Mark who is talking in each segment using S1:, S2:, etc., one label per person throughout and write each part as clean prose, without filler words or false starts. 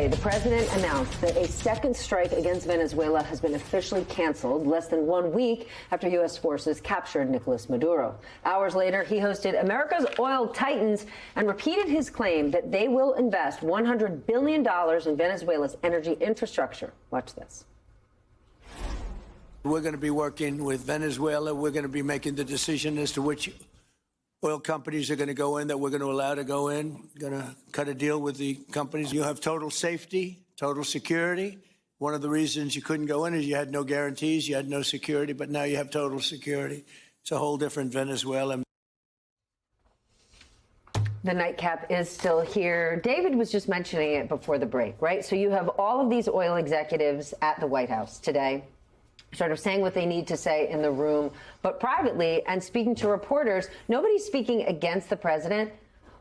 S1: Today, the president announced that a second strike against Venezuela has been officially canceled less than 1 week after U.S. forces captured Nicolas Maduro. Hours later, he hosted America's oil titans and repeated his claim that they will invest $100 billion in Venezuela's energy infrastructure. Watch this.
S2: We're going to be working with Venezuela. We're going to be making the decision as to which oil companies are going to go in, that we're going to allow to go in. Going to cut a deal with the companies. You have total safety, total security. One of the reasons you couldn't go in is you had no guarantees, you had no security, but now you have total security. It's a whole different Venezuela.
S1: The nightcap is still here. David was just mentioning it before the break, right? So you have all of these oil executives at the White House today, sort of saying what they need to say in the room, but privately, and speaking to reporters. Nobody's speaking against the president,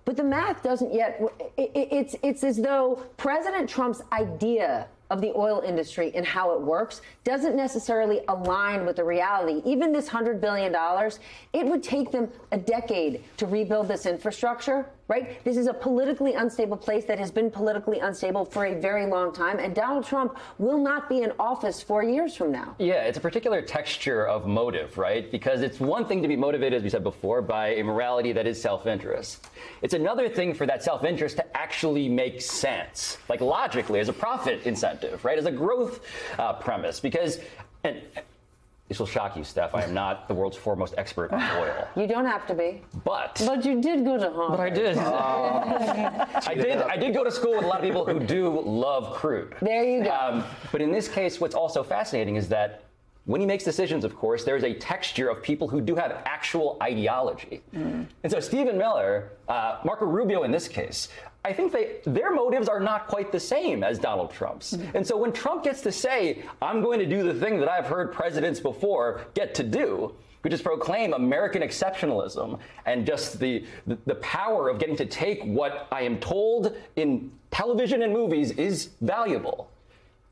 S1: but the math doesn't yet. It's as though President Trump's idea of the oil industry and how it works doesn't necessarily align with the reality. Even this $100 billion, it would take them a decade to rebuild this infrastructure, right? This is a politically unstable place that has been politically unstable for a very long time, and Donald Trump will not be in office 4 years from now.
S3: Yeah, it's a particular texture of motive, right? Because it's one thing to be motivated, as we said before, by a morality that is self-interest. It's another thing for that self-interest to actually make sense, like logically, as a profit incentive, right? As a growth premise, because, and this will shock you, Steph, I am not the world's foremost expert on oil.
S1: You don't have to be.
S3: But
S1: you did go to Harvard.
S3: But I did. I did go to school with a lot of people who do love crude.
S1: There you go.
S3: But in this case, what's also fascinating is that when he makes decisions, of course, there's a texture of people who do have actual ideology. And so Stephen Miller, Marco Rubio in this case, I think their motives are not quite the same as Donald Trump's. And so when Trump gets to say, I'm going to do the thing that I've heard presidents before get to do, which is proclaim American exceptionalism and just the power of getting to take what I am told in television and movies is valuable,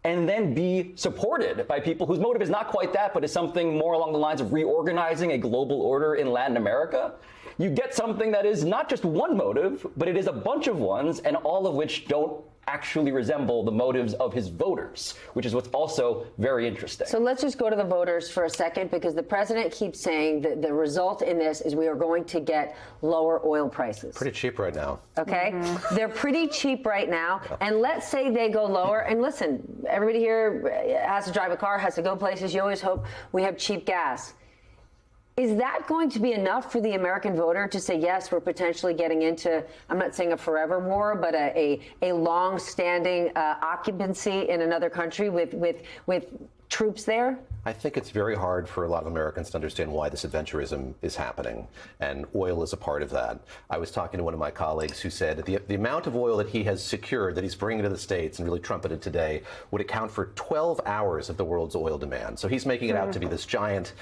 S3: and then be supported by people whose motive is not quite that, but is something more along the lines of reorganizing a global order in Latin America, you get something that is not just one motive, but it is a bunch of ones, and all of which don't actually resemble the motives of his voters, which is what's also very interesting.
S1: So let's just go to the voters for a second, because the president keeps saying that the result in this is we are going to get lower oil prices.
S4: Pretty cheap right now.
S1: Okay? They're pretty cheap right now. And let's say they go lower. And listen, everybody here has to drive a car, has to go places. You always hope we have cheap gas. Is that going to be enough for the American voter to say, yes, we're potentially getting into, I'm not saying a forever war, but a long-standing occupancy in another country with troops there?
S4: I think it's very hard for a lot of Americans to understand why this adventurism is happening, and oil is a part of that. I was talking to one of my colleagues who said the amount of oil that he has secured, that he's bringing to the States and really trumpeted today, would account for 12 hours of the world's oil demand. So he's making it out to be this giant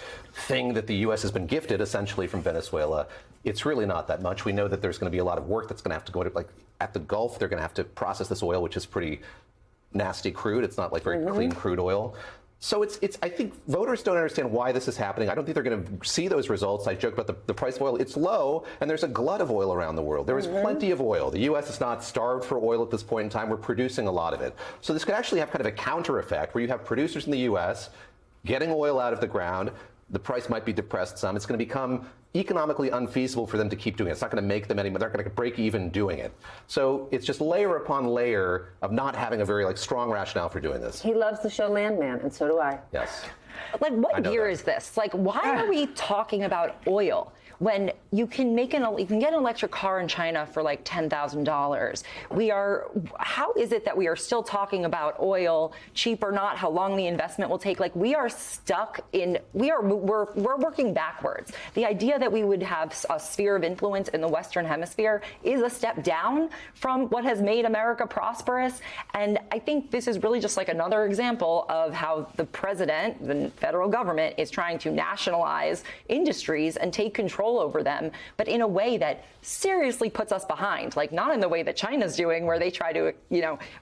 S4: thing that the U.S. has been gifted, essentially, from Venezuela. It's really not that much. We know that there's going to be a lot of work that's going to have to go to, like, at the Gulf, they're going to have to process this oil, which is pretty nasty crude. It's not like very clean crude oil. So I think voters don't understand why this is happening. I don't think they're going to see those results. I joke about the price of oil. It's low, and there's a glut of oil around the world. There is plenty of oil. The U.S. is not starved for oil at this point in time. We're producing a lot of it. So this could actually have kind of a counter effect where you have producers in the U.S. getting oil out of the ground. The price might be depressed some. It's going to become economically unfeasible for them to keep doing it. It's not going to make them any money. They're not going to break even doing it. So it's just layer upon layer of not having a very strong rationale for doing this.
S1: He loves the show Landman, and so do I.
S4: Yes.
S5: Like, what year is this? Like, why are we talking about oil when you can get an electric car in China for like $10,000? How is it that we are still talking about oil, cheap or not, how long the investment will take? Like, we are stuck we're working backwards. The idea that we would have a sphere of influence in the Western Hemisphere is a step down from what has made America prosperous. And I think this is really just like another example of how the president, the federal government, is trying to nationalize industries and take control control over them, but in a way that seriously puts us behind. Like, not in the way that China's doing, where they try to,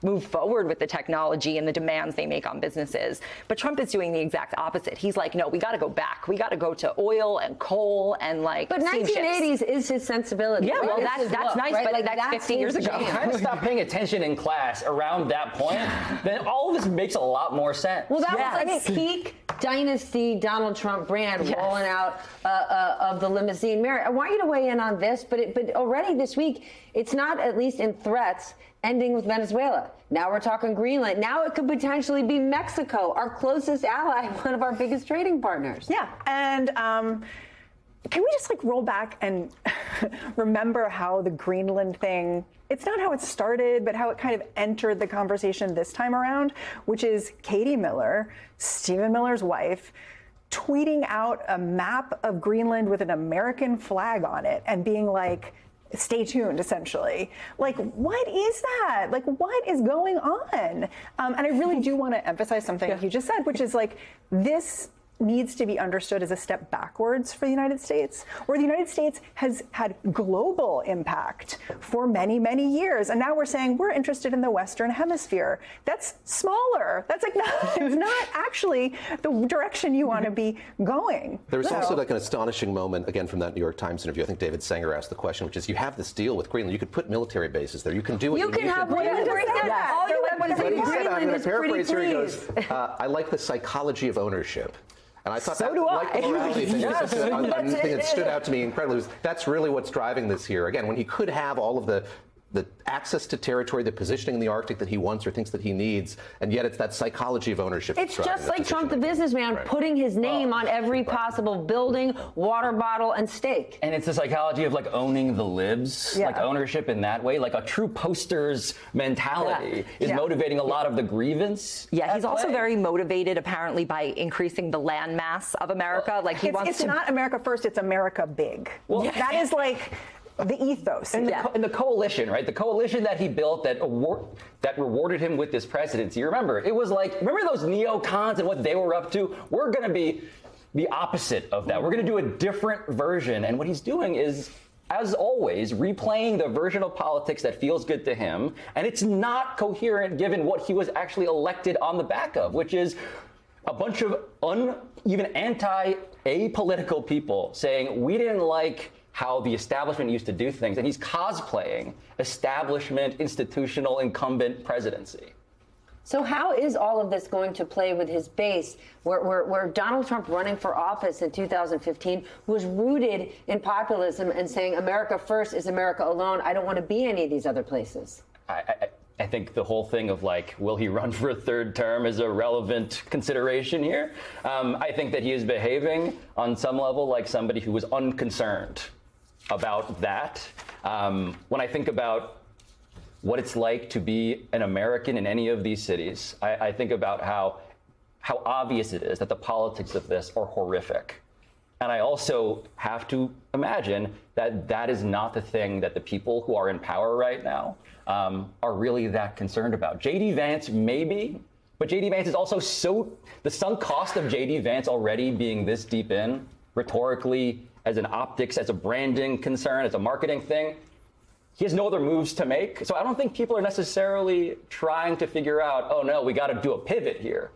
S5: move forward with the technology and the demands they make on businesses. But Trump is doing the exact opposite. He's like, no, we got to go back. We got to go to oil and coal and
S1: But 1980s is his sensibility.
S5: Yeah, well, that's nice,
S1: right?
S5: but
S1: Like,
S5: that's 50 years ago.
S3: If you kind of stop paying attention in class around that point, then all of this makes a lot more sense.
S1: Well, that was like peak dynasty Donald Trump brand rolling out of the limousine. Mary, I want you to weigh in on this, but already this week, it's not, at least in threats, ending with Venezuela. Now we're talking Greenland. Now it could potentially be Mexico, our closest ally, one of our biggest trading partners.
S6: Yeah, and can we just roll back and remember how the Greenland thing, it's not how it started, but how it kind of entered the conversation this time around, which is Katie Miller, Stephen Miller's wife, tweeting out a map of Greenland with an American flag on it and being like, stay tuned, essentially. Like, what is that? Like, what is going on? And I really do want to emphasize something you just said, which is this needs to be understood as a step backwards for the United States, where the United States has had global impact for many, many years. And now we're saying we're interested in the Western Hemisphere. That's smaller. That's it's not actually the direction you want to be going.
S4: There's also an astonishing moment, again, from that New York Times interview. I think David Sanger asked the question, which is, you have this deal with Greenland. You could put military bases there. You can do what
S1: you can have
S4: whatever.
S1: all you have to
S4: But he said, I'm going to paraphrase here, he
S1: please.
S4: goes, I like the psychology of ownership. And I thought
S5: So
S4: that,
S5: do I.
S4: like the morality thing,
S5: Yes.
S4: the thing that stood out to me incredibly was that's really what's driving this here. Again, when he could have all of the access to territory, the positioning in the Arctic that he wants or thinks that he needs, and yet it's that psychology of ownership.
S1: It's just like Trump, the businessman, putting his name on every possible building, water bottle, and stake.
S3: And it's the psychology of owning the libs, like ownership in that way, like a true posters mentality is motivating a lot of the grievance.
S5: Yeah, he's also very motivated, apparently, by increasing the landmass of America. Like, he wants
S6: it's
S5: to.
S6: It's not America first, it's America big. Well, that is the ethos.
S3: And the coalition, right? The coalition that he built that rewarded him with this presidency. Remember, it was remember those neocons and what they were up to? We're going to be the opposite of that. We're going to do a different version. And what he's doing is, as always, replaying the version of politics that feels good to him. And it's not coherent given what he was actually elected on the back of, which is a bunch of even anti-apolitical people saying, we didn't like how the establishment used to do things, and he's cosplaying establishment, institutional, incumbent presidency.
S1: So how is all of this going to play with his base, where Donald Trump running for office in 2015 was rooted in populism and saying America first is America alone, I don't want to be any of these other places?
S3: I think the whole thing of will he run for a third term is a relevant consideration here. I think that he is behaving on some level like somebody who was unconcerned about that. When I think about what it's like to be an American in any of these cities, I think about how obvious it is that the politics of this are horrific. And I also have to imagine that that is not the thing that the people who are in power right now are really that concerned about. J.D. Vance, maybe, but J.D. Vance is also the sunk cost of J.D. Vance already being this deep in, rhetorically, as an optics, as a branding concern, as a marketing thing. He has no other moves to make. So I don't think people are necessarily trying to figure out, oh no, we got to do a pivot here.